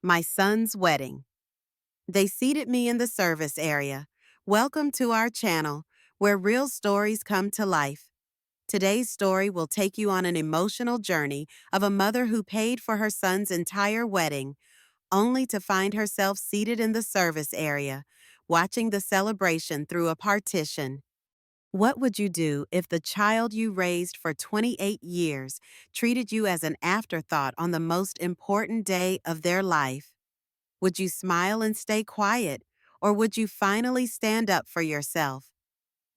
My son's wedding. They seated me in the service area. Welcome to our channel, where real stories come to life. Today's story will take you on an emotional journey of a mother who paid for her son's entire wedding, only to find herself seated in the service area, watching the celebration through a partition. What would you do if the child you raised for 28 years treated you as an afterthought on the most important day of their life? Would you smile and stay quiet, or would you finally stand up for yourself?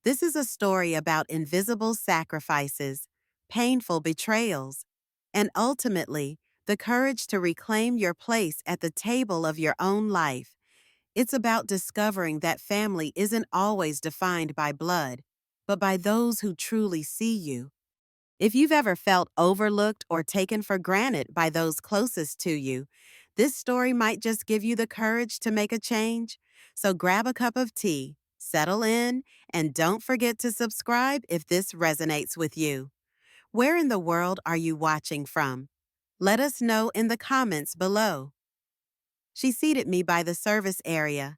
This is a story about invisible sacrifices, painful betrayals, and ultimately, the courage to reclaim your place at the table of your own life. It's about discovering that family isn't always defined by blood, but by those who truly see you. If you've ever felt overlooked or taken for granted by those closest to you, this story might just give you the courage to make a change. So grab a cup of tea, settle in, and don't forget to subscribe if this resonates with you. Where in the world are you watching from? Let us know in the comments below. She seated me by the service area.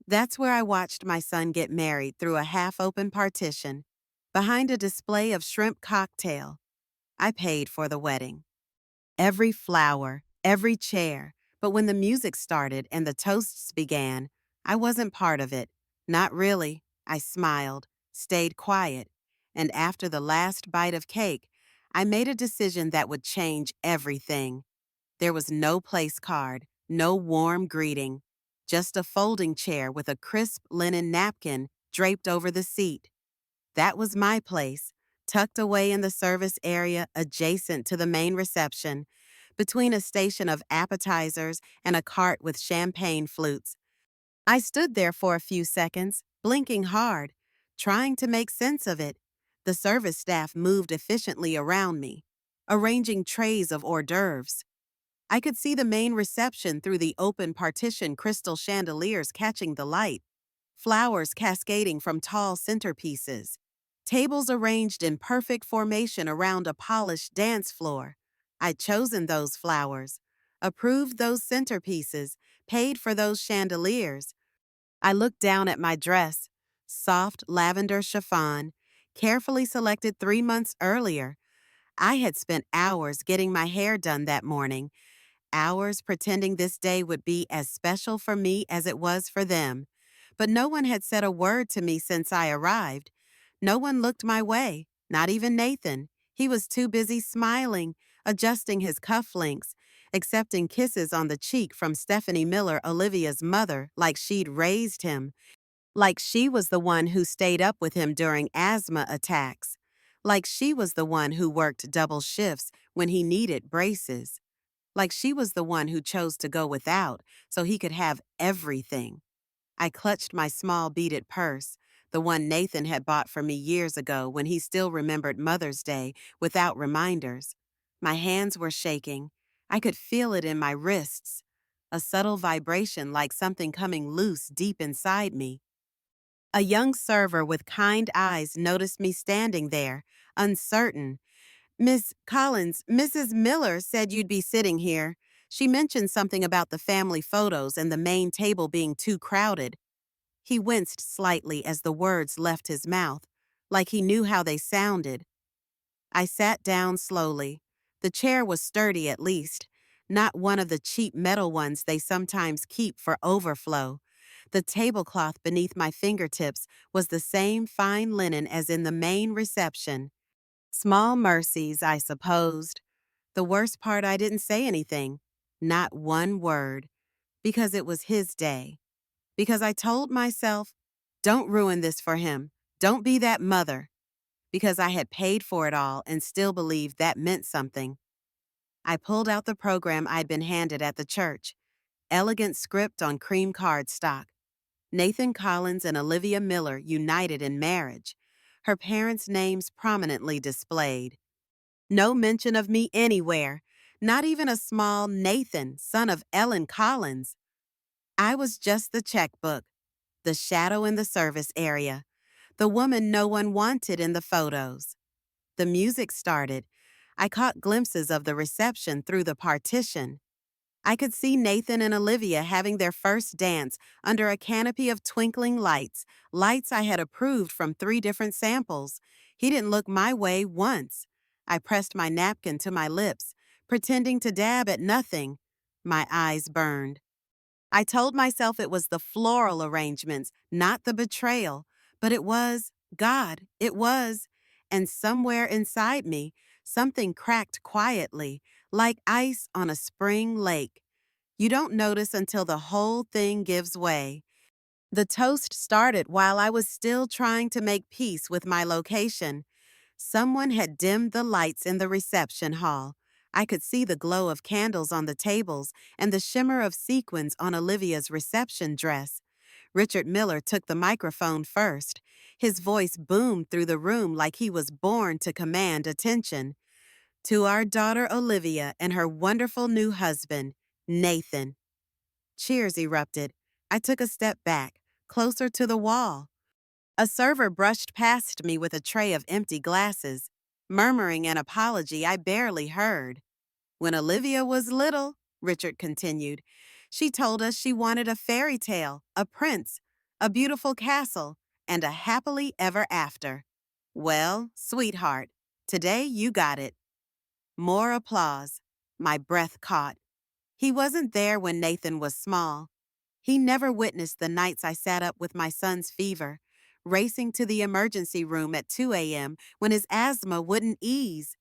That's where I watched my son get married through a half-open partition, behind a display of shrimp cocktail. I paid for the wedding. Every flower, every chair, but when the music started and the toasts began, I wasn't part of it. Not really. I smiled, stayed quiet, and after the last bite of cake, I made a decision that would change everything. There was no place card, no warm greeting, just a folding chair with a crisp linen napkin draped over the seat. That was my place, tucked away in the service area adjacent to the main reception, between a station of appetizers and a cart with champagne flutes. I stood there for a few seconds, blinking hard, trying to make sense of it. The service staff moved efficiently around me, arranging trays of hors d'oeuvres. I could see the main reception through the open partition crystal chandeliers catching the light, flowers cascading from tall centerpieces, tables arranged in perfect formation around a polished dance floor. I'd chosen those flowers, approved those centerpieces, paid for those chandeliers. I looked down at my dress, soft lavender chiffon, carefully selected 3 months earlier. I had spent hours getting my hair done that morning, hours pretending this day would be as special for me as it was for them. But no one had said a word to me since I arrived. No one looked my way, not even Nathan. He was too busy smiling, adjusting his cufflinks, accepting kisses on the cheek from Stephanie Miller, Olivia's mother, like she'd raised him, like she was the one who stayed up with him during asthma attacks, like she was the one who worked double shifts when he needed braces, like she was the one who chose to go without so he could have everything. I clutched my small beaded purse, the one Nathan had bought for me years ago when he still remembered Mother's Day without reminders. My hands were shaking. I could feel it in my wrists, a subtle vibration like something coming loose deep inside me. A young server with kind eyes noticed me standing there, uncertain. Miss Collins, Mrs. Miller said you'd be sitting here. She mentioned something about the family photos and the main table being too crowded. He winced slightly as the words left his mouth, like he knew how they sounded. I sat down slowly. The chair was sturdy at least, not one of the cheap metal ones they sometimes keep for overflow. The tablecloth beneath my fingertips was the same fine linen as in the main reception. Small mercies, I supposed. The worst part, I didn't say anything. Not one word. Because it was his day. Because I told myself, don't ruin this for him. Don't be that mother. Because I had paid for it all and still believed that meant something. I pulled out the program I'd been handed at the church. Elegant script on cream cardstock. Nathan Collins and Olivia Miller united in marriage. Her parents' names prominently displayed. No mention of me anywhere, not even a small Nathan, son of Ellen Collins. I was just the checkbook, the shadow in the service area, the woman no one wanted in the photos. The music started. I caught glimpses of the reception through the partition. I could see Nathan and Olivia having their first dance under a canopy of twinkling lights, lights I had approved from 3 different samples. He didn't look my way once. I pressed my napkin to my lips, pretending to dab at nothing. My eyes burned. I told myself it was the floral arrangements, not the betrayal. But it was, God, it was. And somewhere inside me, something cracked quietly, like ice on a spring lake. You don't notice until the whole thing gives way. The toast started while I was still trying to make peace with my location. Someone had dimmed the lights in the reception hall. I could see the glow of candles on the tables and the shimmer of sequins on Olivia's reception dress. Richard Miller took the microphone first. His voice boomed through the room like he was born to command attention. To our daughter Olivia and her wonderful new husband, Nathan. Cheers erupted. I took a step back, closer to the wall. A server brushed past me with a tray of empty glasses, murmuring an apology I barely heard. When Olivia was little, Richard continued, she told us she wanted a fairy tale, a prince, a beautiful castle, and a happily ever after. Well, sweetheart, today you got it. More applause. My breath caught. He wasn't there when Nathan was small. He never witnessed the nights I sat up with my son's fever, racing to the emergency room at 2 a.m. when his asthma wouldn't ease.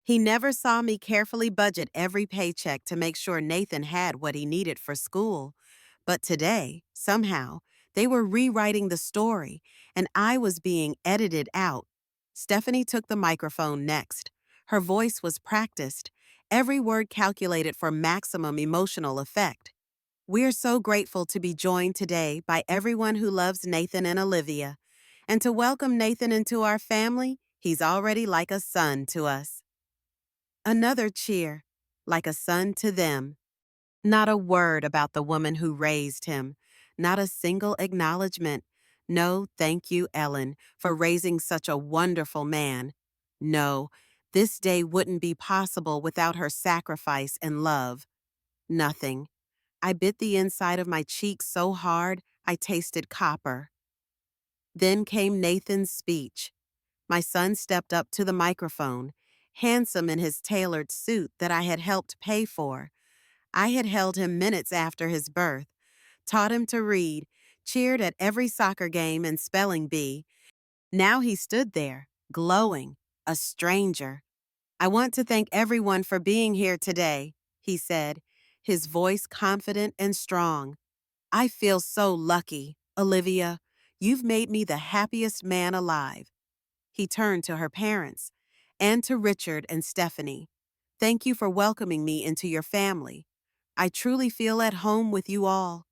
He never saw me carefully budget every paycheck to make sure Nathan had what he needed for school. But today, somehow, they were rewriting the story, and I was being edited out. Stephanie took the microphone next. Her voice was practiced, every word calculated for maximum emotional effect. We're so grateful to be joined today by everyone who loves Nathan and Olivia. And to welcome Nathan into our family, he's already like a son to us. Another cheer, like a son to them. Not a word about the woman who raised him. Not a single acknowledgement. No, thank you, Ellen, for raising such a wonderful man. No, this day wouldn't be possible without her sacrifice and love. Nothing. I bit the inside of my cheek so hard I tasted copper. Then came Nathan's speech. My son stepped up to the microphone, handsome in his tailored suit that I had helped pay for. I had held him minutes after his birth, taught him to read, cheered at every soccer game and spelling bee. Now he stood there, glowing, a stranger. I want to thank everyone for being here today, he said, his voice confident and strong. I feel so lucky, Olivia. You've made me the happiest man alive. He turned to her parents and to Richard and Stephanie. Thank you for welcoming me into your family. I truly feel at home with you all.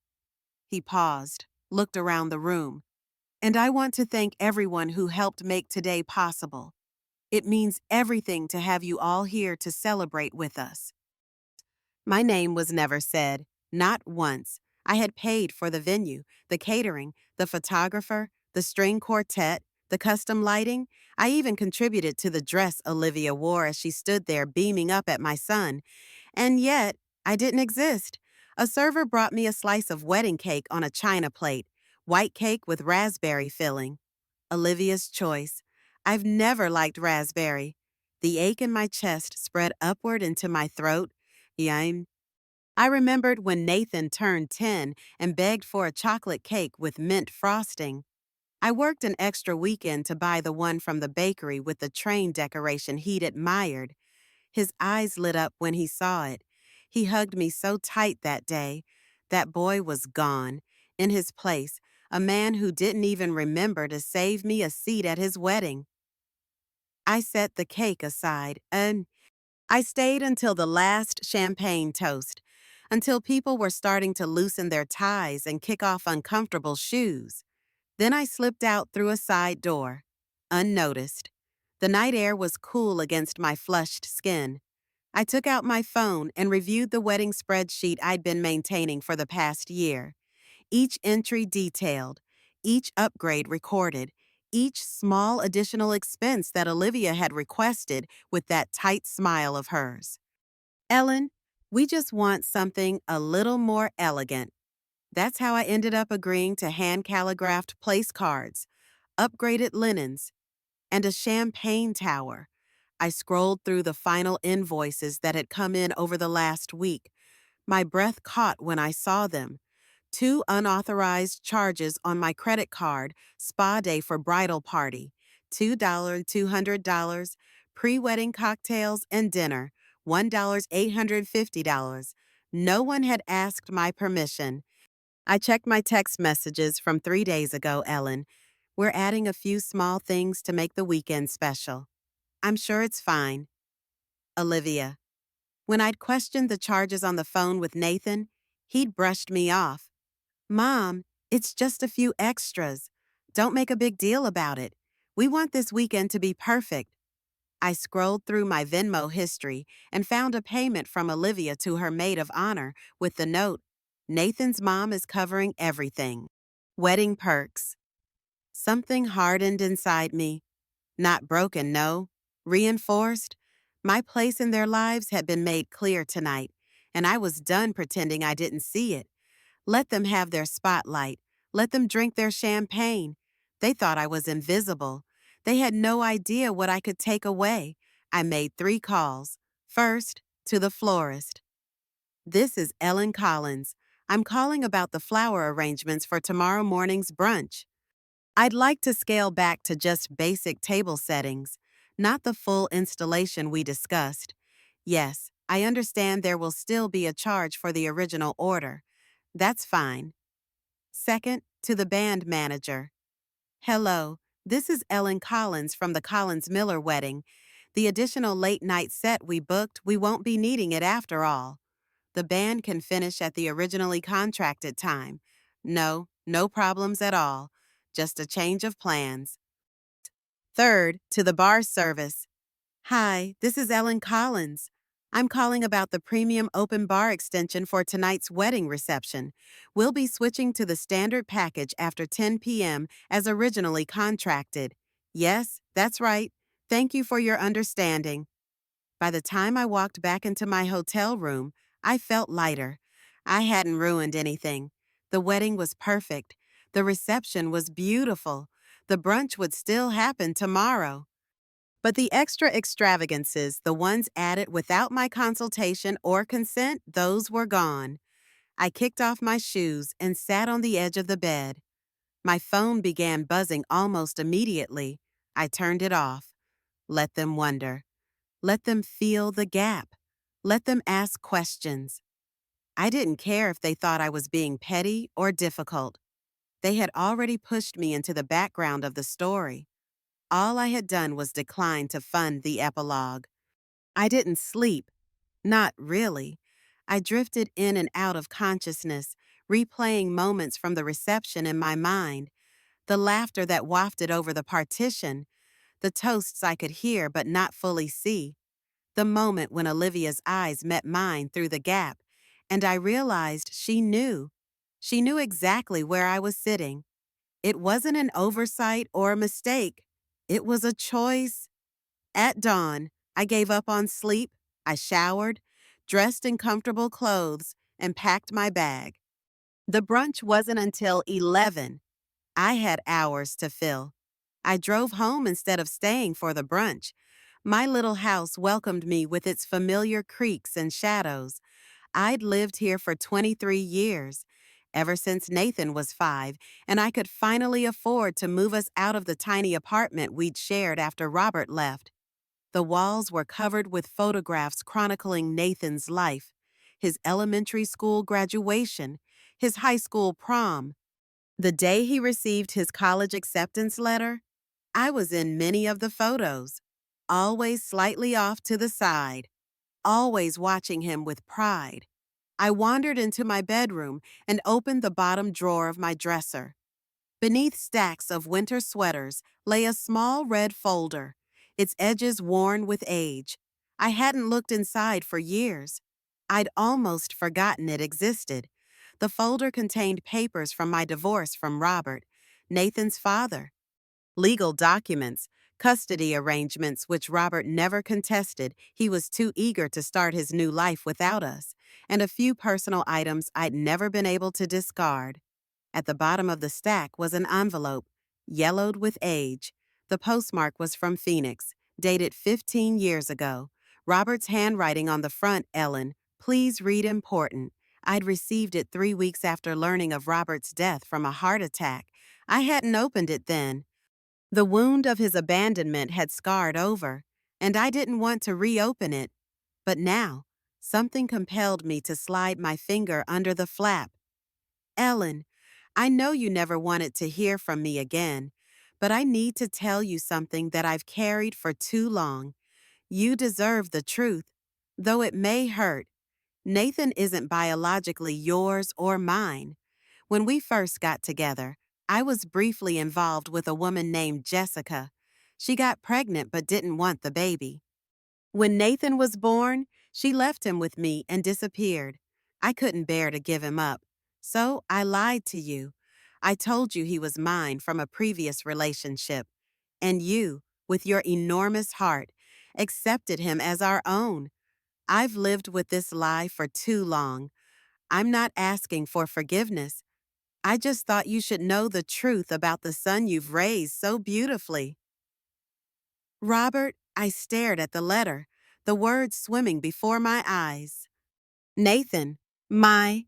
He paused, looked around the room. And I want to thank everyone who helped make today possible. It means everything to have you all here to celebrate with us. My name was never said, not once. I had paid for the venue, the catering, the photographer, the string quartet, the custom lighting. I even contributed to the dress Olivia wore as she stood there beaming up at my son. And yet, I didn't exist. A server brought me a slice of wedding cake on a china plate, white cake with raspberry filling. Olivia's choice. I've never liked raspberry. The ache in my chest spread upward into my throat. Yime. I remembered when Nathan turned 10 and begged for a chocolate cake with mint frosting. I worked an extra weekend to buy the one from the bakery with the train decoration he'd admired. His eyes lit up when he saw it. He hugged me so tight that day. That boy was gone. In his place, a man who didn't even remember to save me a seat at his wedding. I set the cake aside, and I stayed until the last champagne toast, until people were starting to loosen their ties and kick off uncomfortable shoes. Then I slipped out through a side door, unnoticed. The night air was cool against my flushed skin. I took out my phone and reviewed the wedding spreadsheet I'd been maintaining for the past year. Each entry detailed, each upgrade recorded, each small additional expense that Olivia had requested with that tight smile of hers. Ellen, We just want something a little more elegant. That's how I ended up agreeing to hand calligraphed place cards, upgraded linens, and a champagne tower. I scrolled through the final invoices that had come in over the last week. My breath caught when I saw them. Two unauthorized charges on my credit card, spa day for bridal party, $200, pre-wedding cocktails and dinner, $1,850. No one had asked my permission. I checked my text messages from 3 days ago, Ellen. We're adding a few small things to make the weekend special. I'm sure it's fine. Olivia. When I'd questioned the charges on the phone with Nathan, he'd brushed me off. Mom, it's just a few extras. Don't make a big deal about it. We want this weekend to be perfect. I scrolled through my Venmo history and found a payment from Olivia to her maid of honor with the note, Nathan's mom is covering everything. Wedding perks. Something hardened inside me. Not broken, no. Reinforced. My place in their lives had been made clear tonight, and I was done pretending I didn't see it. Let them have their spotlight. Let them drink their champagne. They thought I was invisible. They had no idea what I could take away. I made 3 calls. First, to the florist. This is Ellen Collins. I'm calling about the flower arrangements for tomorrow morning's brunch. I'd like to scale back to just basic table settings, not the full installation we discussed. Yes, I understand there will still be a charge for the original order. That's fine. Second, to the band manager. Hello, this is Ellen Collins from the Collins Miller wedding. The additional late night set we booked, we won't be needing it after all. The band can finish at the originally contracted time. No problems at all. Just a change of plans. Third, to the bar service. Hi, this is Ellen Collins. I'm calling about the premium open bar extension for tonight's wedding reception. We'll be switching to the standard package after 10 p.m. as originally contracted. Yes, that's right. Thank you for your understanding. By the time I walked back into my hotel room, I felt lighter. I hadn't ruined anything. The wedding was perfect. The reception was beautiful. The brunch would still happen tomorrow. But the extra extravagances, the ones added without my consultation or consent, those were gone. I kicked off my shoes and sat on the edge of the bed. My phone began buzzing almost immediately. I turned it off. Let them wonder. Let them feel the gap. Let them ask questions. I didn't care if they thought I was being petty or difficult. They had already pushed me into the background of the story. All I had done was decline to fund the epilogue. I didn't sleep. Not really. I drifted in and out of consciousness, replaying moments from the reception in my mind, the laughter that wafted over the partition, the toasts I could hear but not fully see, the moment when Olivia's eyes met mine through the gap, and I realized she knew. She knew exactly where I was sitting. It wasn't an oversight or a mistake. It was a choice. At dawn, I gave up on sleep. I showered, dressed in comfortable clothes, and packed my bag. The brunch wasn't until 11. I had hours to fill. I drove home instead of staying for the brunch. My little house welcomed me with its familiar creaks and shadows. I'd lived here for 23 years, ever since Nathan was 5, and I could finally afford to move us out of the tiny apartment we'd shared after Robert left. The walls were covered with photographs chronicling Nathan's life, his elementary school graduation, his high school prom. The day he received his college acceptance letter, I was in many of the photos, always slightly off to the side, always watching him with pride. I wandered into my bedroom and opened the bottom drawer of my dresser. Beneath stacks of winter sweaters lay a small red folder, its edges worn with age. I hadn't looked inside for years. I'd almost forgotten it existed. The folder contained papers from my divorce from Robert, Nathan's father, legal documents, custody arrangements which Robert never contested. He was too eager to start his new life without us. and a few personal items I'd never been able to discard. At the bottom of the stack was an envelope, yellowed with age. The postmark was from Phoenix, dated 15 years ago. Robert's handwriting on the front, Ellen, please read important. I'd received it 3 weeks after learning of Robert's death from a heart attack. I hadn't opened it then. The wound of his abandonment had scarred over, and I didn't want to reopen it. But now, something compelled me to slide my finger under the flap. Ellen, I know you never wanted to hear from me again, but I need to tell you something that I've carried for too long. You deserve the truth, though it may hurt. Nathan isn't biologically yours or mine. When we first got together, I was briefly involved with a woman named Jessica. She got pregnant but didn't want the baby. When Nathan was born, she left him with me and disappeared. I couldn't bear to give him up, so I lied to you. I told you he was mine from a previous relationship, and you, with your enormous heart, accepted him as our own. I've lived with this lie for too long. I'm not asking for forgiveness. I just thought you should know the truth about the son you've raised so beautifully. Robert, I stared at the letter, the words swimming before my eyes. Nathan, my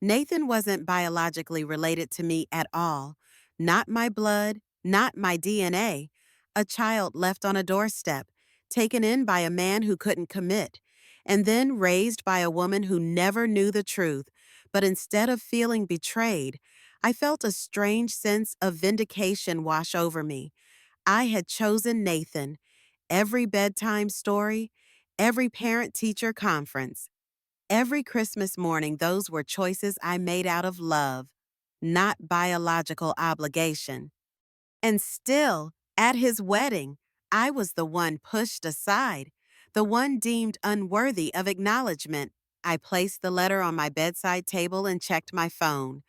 Nathan wasn't biologically related to me at all. Not my blood, not my DNA. A child left on a doorstep, taken in by a man who couldn't commit, and then raised by a woman who never knew the truth. But instead of feeling betrayed, I felt a strange sense of vindication wash over me. I had chosen Nathan. Every bedtime story, every parent-teacher conference, every Christmas morning, those were choices I made out of love, not biological obligation. And still, at his wedding, I was the one pushed aside, the one deemed unworthy of acknowledgement. I placed the letter on my bedside table and checked my phone.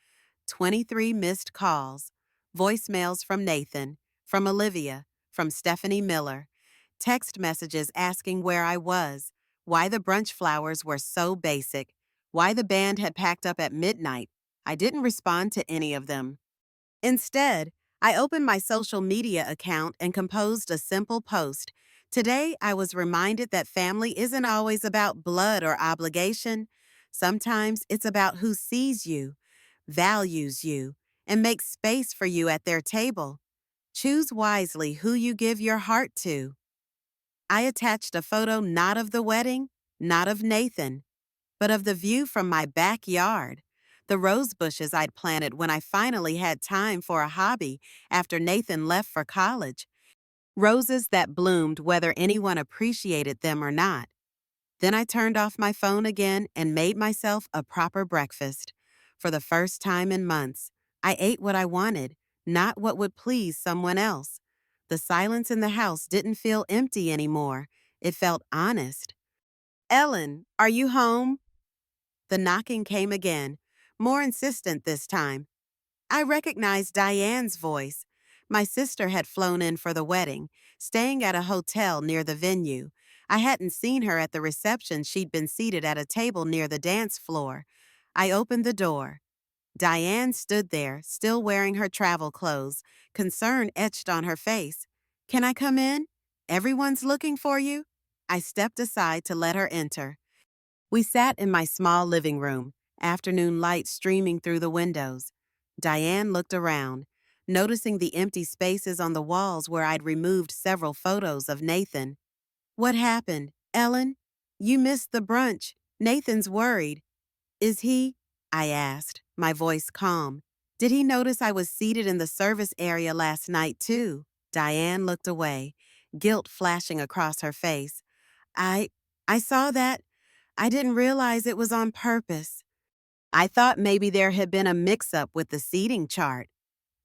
23 missed calls, voicemails from Nathan, from Olivia, from Stephanie Miller, text messages asking where I was, why the brunch flowers were so basic, why the band had packed up at midnight. I didn't respond to any of them. Instead, I opened my social media account and composed a simple post. Today, I was reminded that family isn't always about blood or obligation. Sometimes it's about who sees you, values you, and makes space for you at their table. Choose wisely who you give your heart to. I attached a photo not of the wedding, not of Nathan, but of the view from my backyard, the rose bushes I'd planted when I finally had time for a hobby after Nathan left for college, roses that bloomed whether anyone appreciated them or not. Then I turned off my phone again and made myself a proper breakfast. For the first time in months, I ate what I wanted, not what would please someone else. The silence in the house didn't feel empty anymore. It felt honest. Ellen, are you home? The knocking came again, more insistent this time. I recognized Diane's voice. My sister had flown in for the wedding, staying at a hotel near the venue. I hadn't seen her at the reception. She'd been seated at a table near the dance floor. I opened the door. Diane stood there, still wearing her travel clothes, concern etched on her face. Can I come in? Everyone's looking for you. I stepped aside to let her enter. We sat in my small living room, afternoon light streaming through the windows. Diane looked around, noticing the empty spaces on the walls where I'd removed several photos of Nathan. What happened, Ellen? You missed the brunch. Nathan's worried. Is he? I asked, my voice calm. Did he notice I was seated in the service area last night, too? Diane looked away, guilt flashing across her face. I saw that. I didn't realize it was on purpose. I thought maybe there had been a mix-up with the seating chart.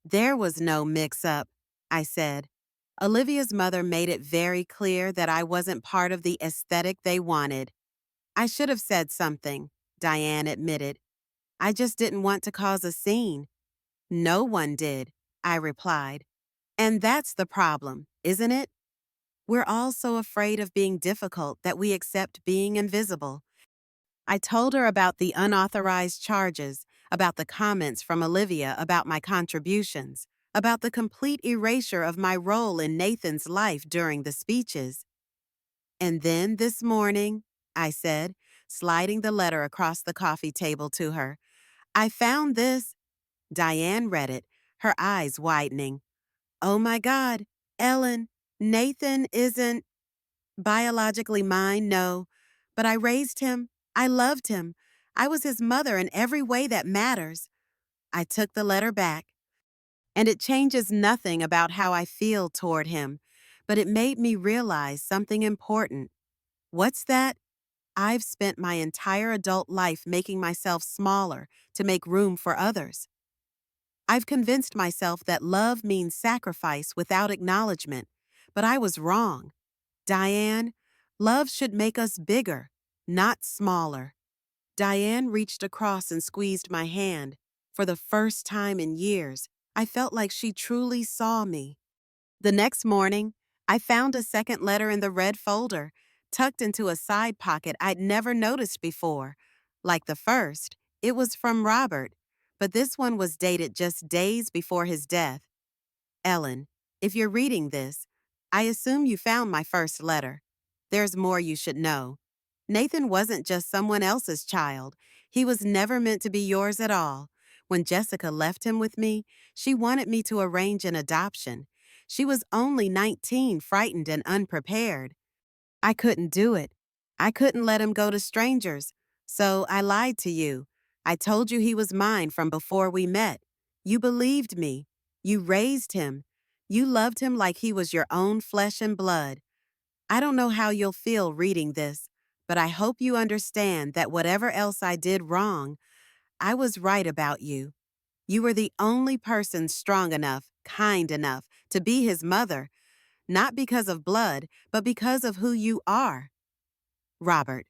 There was no mix-up, I said. Olivia's mother made it very clear that I wasn't part of the aesthetic they wanted. I should have said something, Diane admitted. I just didn't want to cause a scene. No one did, I replied. And that's the problem, isn't it? We're all so afraid of being difficult that we accept being invisible. I told her about the unauthorized charges, about the comments from Olivia about my contributions, about the complete erasure of my role in Nathan's life during the speeches. And then this morning, I said, sliding the letter across the coffee table to her, I found this. Diane read it, her eyes widening. Oh my God, Ellen, Nathan isn't biologically mine, no. But I raised him. I loved him. I was his mother in every way that matters. I took the letter back, and it changes nothing about how I feel toward him, but it made me realize something important. What's that? I've spent my entire adult life making myself smaller to make room for others. I've convinced myself that love means sacrifice without acknowledgement, but I was wrong. Diane, love should make us bigger, not smaller. Diane reached across and squeezed my hand. For the first time in years, I felt like she truly saw me. The next morning, I found a second letter in the red folder, tucked into a side pocket I'd never noticed before. Like the first, it was from Robert, but this one was dated just days before his death. Ellen, if you're reading this, I assume you found my first letter. There's more you should know. Nathan wasn't just someone else's child. He was never meant to be yours at all. When Jessica left him with me, she wanted me to arrange an adoption. She was only 19, frightened and unprepared. I couldn't do it. I couldn't let him go to strangers. So I lied to you. I told you he was mine from before we met. You believed me. You raised him. You loved him like he was your own flesh and blood. I don't know how you'll feel reading this, but I hope you understand that whatever else I did wrong, I was right about you. You were the only person strong enough, kind enough to be his mother, not because of blood, but because of who you are. Robert,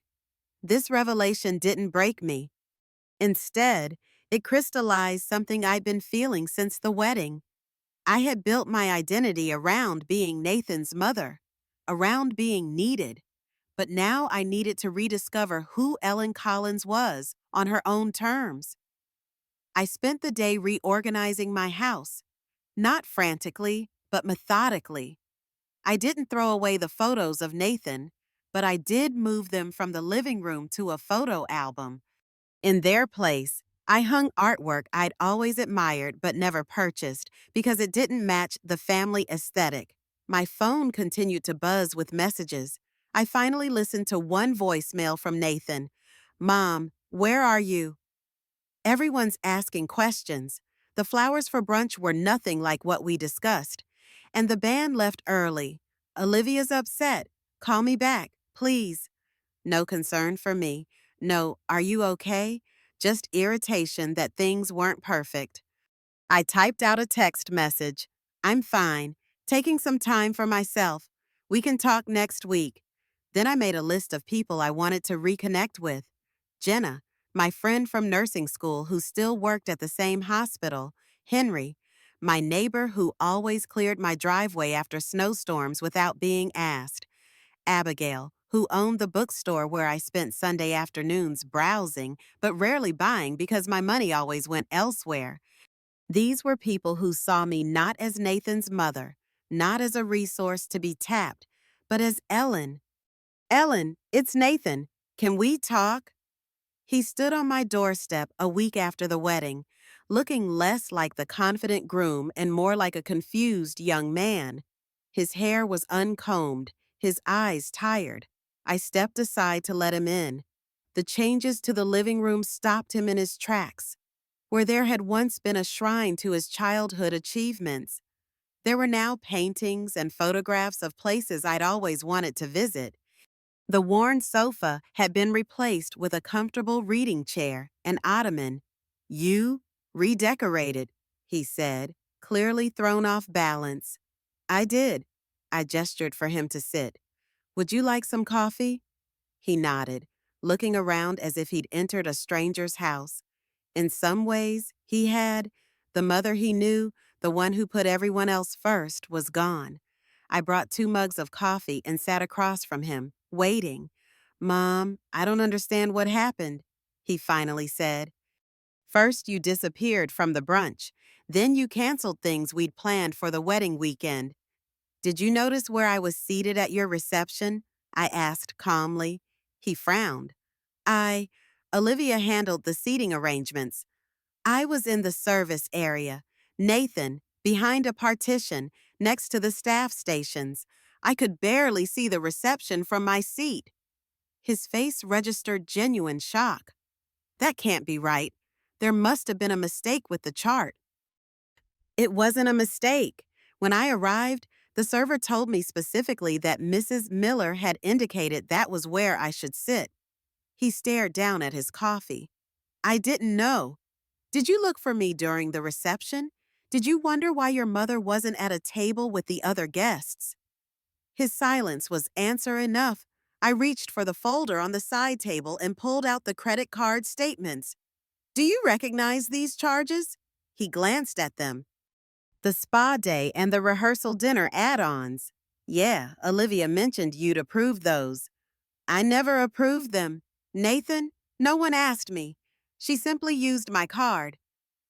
this revelation didn't break me. Instead, it crystallized something I'd been feeling since the wedding. I had built my identity around being Nathan's mother, around being needed, but now I needed to rediscover who Ellen Collins was on her own terms. I spent the day reorganizing my house, not frantically, but methodically. I didn't throw away the photos of Nathan, but I did move them from the living room to a photo album. In their place, I hung artwork I'd always admired but never purchased because it didn't match the family aesthetic. My phone continued to buzz with messages. I finally listened to one voicemail from Nathan. Mom, where are you? Everyone's asking questions. The flowers for brunch were nothing like what we discussed. And the band left early. Olivia's upset. Call me back, please. No concern for me. No, are you okay? Just irritation that things weren't perfect. I typed out a text message. I'm fine. Taking some time for myself. We can talk next week. Then I made a list of people I wanted to reconnect with. Jenna, my friend from nursing school who still worked at the same hospital. Henry, my neighbor who always cleared my driveway after snowstorms without being asked. Abigail, who owned the bookstore where I spent Sunday afternoons browsing, but rarely buying because my money always went elsewhere. These were people who saw me not as Nathan's mother, not as a resource to be tapped, but as Ellen. Ellen, it's Nathan. Can we talk? He stood on my doorstep a week after the wedding, looking less like the confident groom and more like a confused young man. His hair was uncombed, his eyes tired. I stepped aside to let him in. The changes to the living room stopped him in his tracks. Where there had once been a shrine to his childhood achievements, there were now paintings and photographs of places I'd always wanted to visit. The worn sofa had been replaced with a comfortable reading chair, an ottoman. You redecorated, he said, clearly thrown off balance. I did. I gestured for him to sit. Would you like some coffee? He nodded, looking around as if he'd entered a stranger's house. In some ways, he had. The mother he knew, the one who put everyone else first, was gone. I brought 2 mugs of coffee and sat across from him, waiting. Mom, I don't understand what happened, he finally said. First, you disappeared from the brunch. Then you canceled things we'd planned for the wedding weekend. Did you notice where I was seated at your reception? I asked calmly. He frowned. I, Olivia handled the seating arrangements. I was in the service area. Nathan, behind a partition, next to the staff stations. I could barely see the reception from my seat. His face registered genuine shock. That can't be right. There must have been a mistake with the chart. It wasn't a mistake. When I arrived, the server told me specifically that Mrs. Miller had indicated that was where I should sit. He stared down at his coffee. I didn't know. Did you look for me during the reception? Did you wonder why your mother wasn't at a table with the other guests? His silence was answer enough. I reached for the folder on the side table and pulled out the credit card statements. Do you recognize these charges? He glanced at them. The spa day and the rehearsal dinner add-ons. Yeah, Olivia mentioned you'd approve those. I never approved them. Nathan, no one asked me. She simply used my card.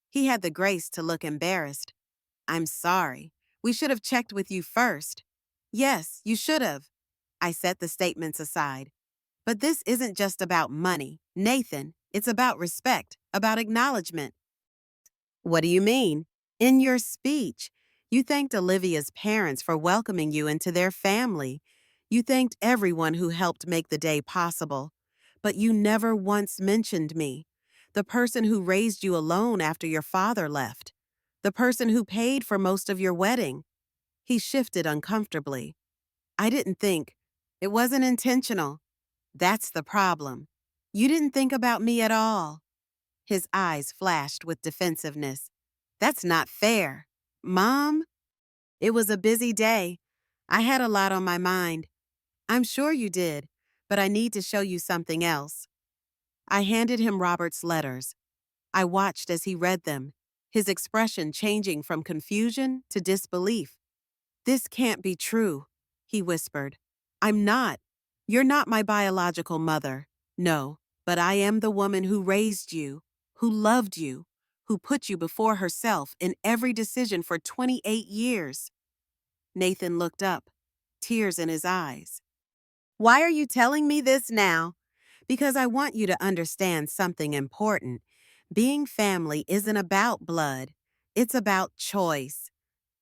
He had the grace to look embarrassed. I'm sorry. We should have checked with you first. Yes, you should have. I set the statements aside. But this isn't just about money, Nathan. It's about respect, about acknowledgement. What do you mean? In your speech, you thanked Olivia's parents for welcoming you into their family. You thanked everyone who helped make the day possible. But you never once mentioned me, the person who raised you alone after your father left, the person who paid for most of your wedding. He shifted uncomfortably. I didn't think. It wasn't intentional. That's the problem. You didn't think about me at all. His eyes flashed with defensiveness. That's not fair. Mom? It was a busy day. I had a lot on my mind. I'm sure you did, but I need to show you something else. I handed him Robert's letters. I watched as he read them, his expression changing from confusion to disbelief. This can't be true, he whispered. I'm not. You're not my biological mother. No, but I am the woman who raised you, who loved you, who put you before herself in every decision for 28 years. Nathan looked up, tears in his eyes. Why are you telling me this now? Because I want you to understand something important. Being family isn't about blood. It's about choice.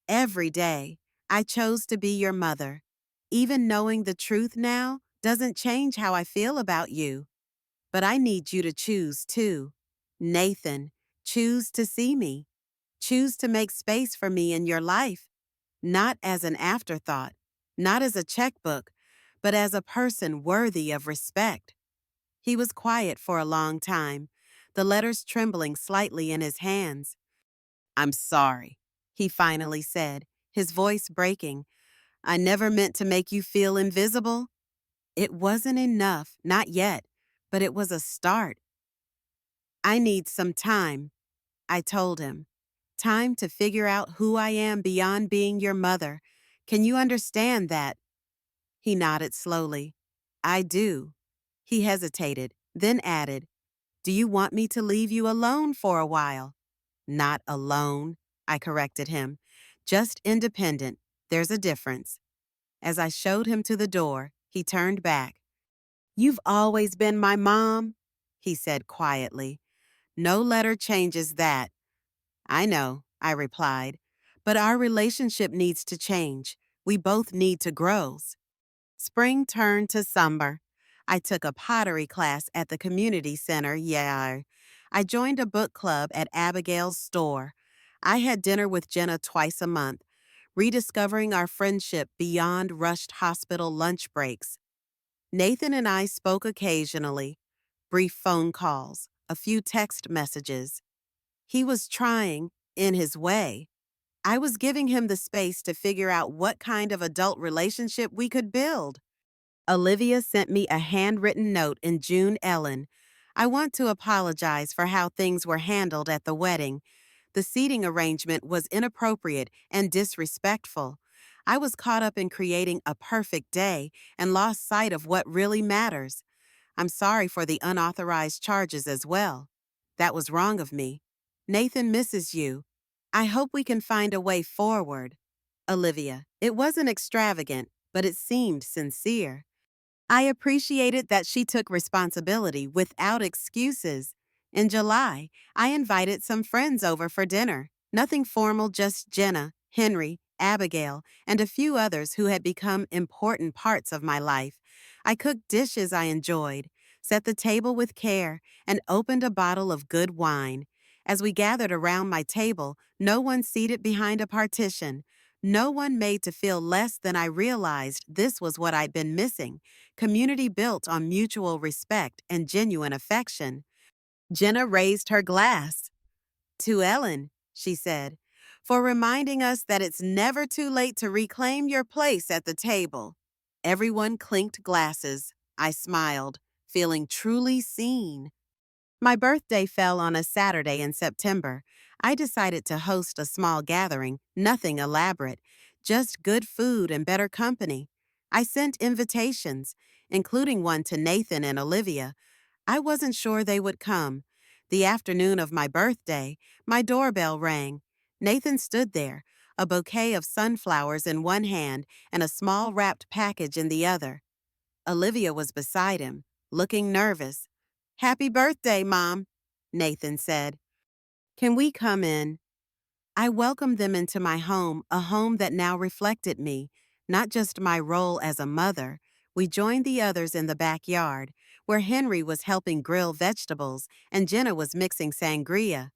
Every day, I chose to be your mother. Even knowing the truth now doesn't change how I feel about you. But I need you to choose too. Nathan, choose to see me. Choose to make space for me in your life. Not as an afterthought, not as a checkbook, but as a person worthy of respect. He was quiet for a long time, the letters trembling slightly in his hands. I'm sorry, he finally said, his voice breaking. I never meant to make you feel invisible. It wasn't enough, not yet, but it was a start. I need some time, I told him. Time to figure out who I am beyond being your mother. Can you understand that? He nodded slowly. I do. He hesitated, then added, Do you want me to leave you alone for a while? Not alone, I corrected him. Just independent. There's a difference. As I showed him to the door, he turned back. You've always been my mom, he said quietly. No letter changes that. I know, I replied. But our relationship needs to change. We both need to grow. Spring turned to summer. I took a pottery class at the community center, yeah. I joined a book club at Abigail's store. I had dinner with Jenna twice a month, rediscovering our friendship beyond rushed hospital lunch breaks. Nathan and I spoke occasionally, brief phone calls, a few text messages. He was trying, in his way. I was giving him the space to figure out what kind of adult relationship we could build. Olivia sent me a handwritten note in June Ellen. I want to apologize for how things were handled at the wedding. The seating arrangement was inappropriate and disrespectful. I was caught up in creating a perfect day and lost sight of what really matters. I'm sorry for the unauthorized charges as well. That was wrong of me. Nathan misses you. I hope we can find a way forward. Olivia, it wasn't extravagant, but it seemed sincere. I appreciated that she took responsibility without excuses. In July, I invited some friends over for dinner. Nothing formal, just Jenna, Henry, Abigail, and a few others who had become important parts of my life. I cooked dishes I enjoyed, set the table with care, and opened a bottle of good wine. As we gathered around my table, no one seated behind a partition. No one made to feel less than I realized this was what I'd been missing. Community built on mutual respect and genuine affection. Jenna raised her glass. To Ellen, she said, for reminding us that it's never too late to reclaim your place at the table. Everyone clinked glasses. I smiled, feeling truly seen. My birthday fell on a Saturday in September. I decided to host a small gathering, nothing elaborate, just good food and better company. I sent invitations, including one to Nathan and Olivia. I wasn't sure they would come. The afternoon of my birthday, my doorbell rang. Nathan stood there, a bouquet of sunflowers in one hand and a small wrapped package in the other. Olivia was beside him, looking nervous. "Happy birthday, Mom," Nathan said. "Can we come in?" I welcomed them into my home, a home that now reflected me, not just my role as a mother. We joined the others in the backyard, where Henry was helping grill vegetables and Jenna was mixing sangria.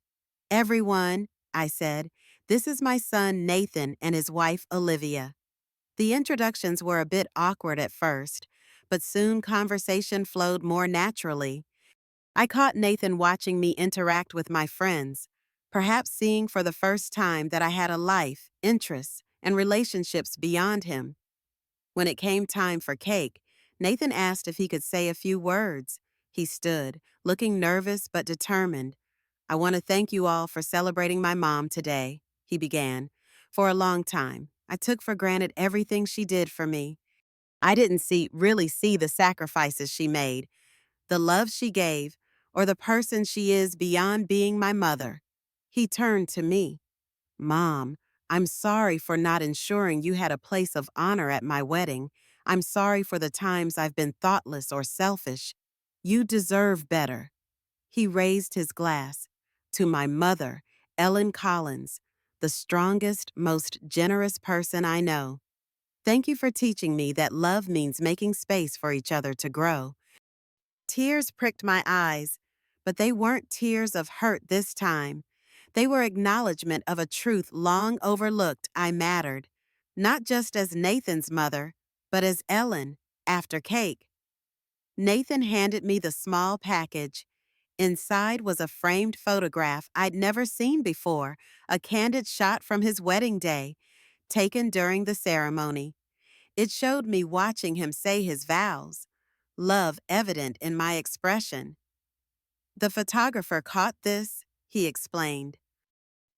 "Everyone," I said, "this is my son Nathan and his wife Olivia." The introductions were a bit awkward at first, but soon conversation flowed more naturally. I caught Nathan watching me interact with my friends, perhaps seeing for the first time that I had a life, interests, and relationships beyond him. When it came time for cake, Nathan asked if he could say a few words. He stood, looking nervous but determined. "I want to thank you all for celebrating my mom today," he began. "For a long time, I took for granted everything she did for me. I didn't really see the sacrifices she made, the love she gave, or the person she is beyond being my mother." He turned to me. "Mom, I'm sorry for not ensuring you had a place of honor at my wedding. I'm sorry for the times I've been thoughtless or selfish. You deserve better." He raised his glass. "To my mother, Ellen Collins, the strongest, most generous person I know. Thank you for teaching me that love means making space for each other to grow." Tears pricked my eyes, but they weren't tears of hurt this time. They were acknowledgement of a truth long overlooked. I mattered, not just as Nathan's mother, but as Ellen, after cake. Nathan handed me the small package. Inside was a framed photograph I'd never seen before, a candid shot from his wedding day, taken during the ceremony. It showed me watching him say his vows, love evident in my expression. "The photographer caught this," he explained.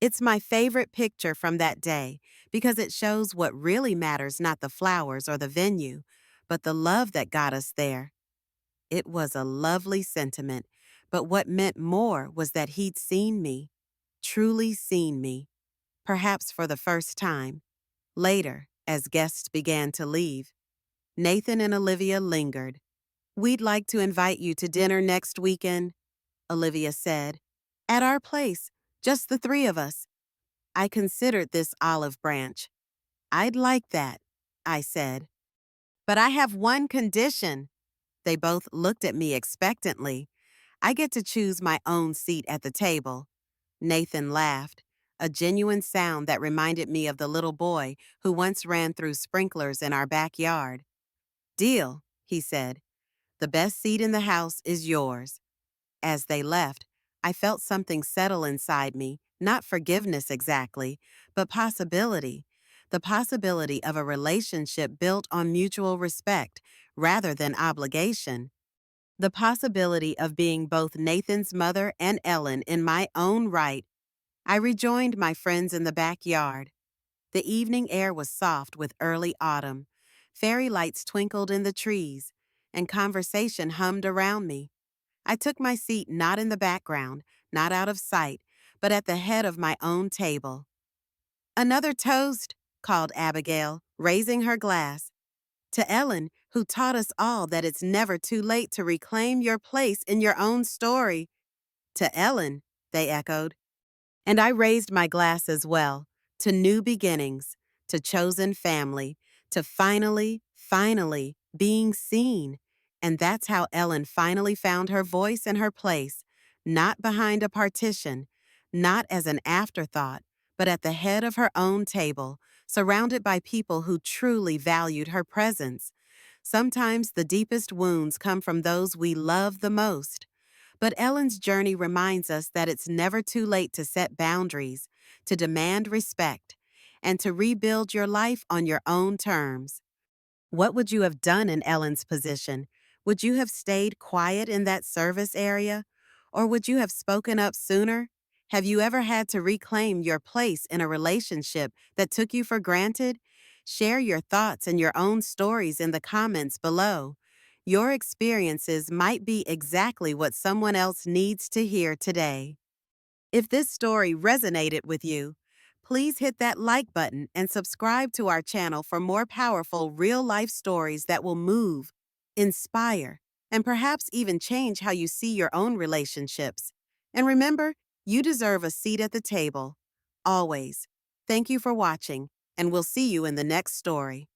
"It's my favorite picture from that day because it shows what really matters, not the flowers or the venue, but the love that got us there." It was a lovely sentiment, but what meant more was that he'd seen me, truly seen me, perhaps for the first time. Later, as guests began to leave, Nathan and Olivia lingered. "We'd like to invite you to dinner next weekend," Olivia said. "At our place, just the three of us." I considered this olive branch. "I'd like that," I said. "But I have one condition." They both looked at me expectantly. "I get to choose my own seat at the table." Nathan laughed, a genuine sound that reminded me of the little boy who once ran through sprinklers in our backyard. "Deal," he said. "The best seat in the house is yours." As they left, I felt something settle inside me, not forgiveness exactly, but possibility. The possibility of a relationship built on mutual respect rather than obligation. The possibility of being both Nathan's mother and Ellen in my own right. I rejoined my friends in the backyard. The evening air was soft with early autumn. Fairy lights twinkled in the trees. and conversation hummed around me. I took my seat not in the background, not out of sight, but at the head of my own table. "Another toast," called Abigail, raising her glass. "To Ellen, who taught us all that it's never too late to reclaim your place in your own story." "To Ellen," they echoed. And I raised my glass as well, to new beginnings, to chosen family, to finally being seen. And that's how Ellen finally found her voice and her place, not behind a partition, not as an afterthought, but at the head of her own table, surrounded by people who truly valued her presence. Sometimes the deepest wounds come from those we love the most. But Ellen's journey reminds us that it's never too late to set boundaries, to demand respect, and to rebuild your life on your own terms. What would you have done in Ellen's position? Would you have stayed quiet in that service area? Or would you have spoken up sooner? Have you ever had to reclaim your place in a relationship that took you for granted? Share your thoughts and your own stories in the comments below. Your experiences might be exactly what someone else needs to hear today. If this story resonated with you, please hit that like button and subscribe to our channel for more powerful real-life stories that will move, inspire, and perhaps even change how you see your own relationships. And remember, you deserve a seat at the table. Always. Thank you for watching, and we'll see you in the next story.